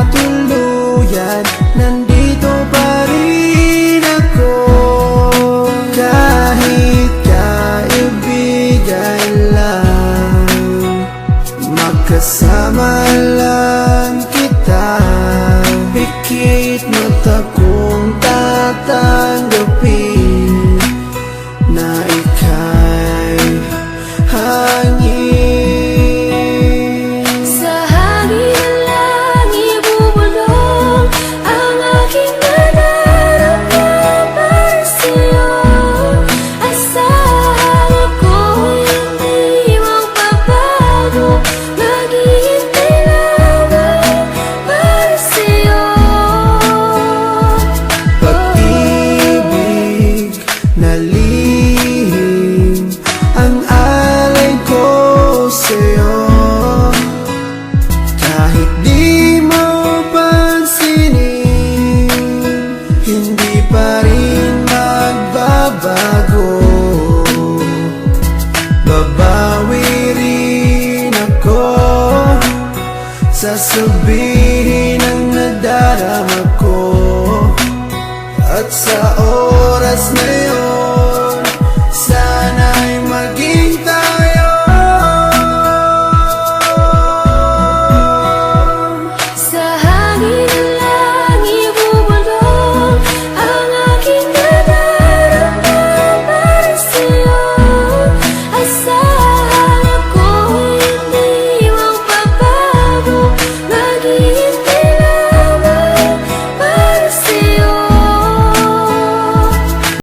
tuluyan, nandito pa rin ako. Kahit kaibigan lang, magkasama lang kita. Pikit mata kong tatanggapin na ika'y hangin. Sa hangin na lang ibubulong ang aking nararamdaman para sa'yo. Asahan ako'y hindi magbabago, maghihintay lamang para sa'yo. Pag-ibig na lihim ang alay ko sa'yo. Kahit di mo pansinin, hindi pa rin magbabago. Babawi rin ako, sasabihin ang nadarama ko. At sa oras na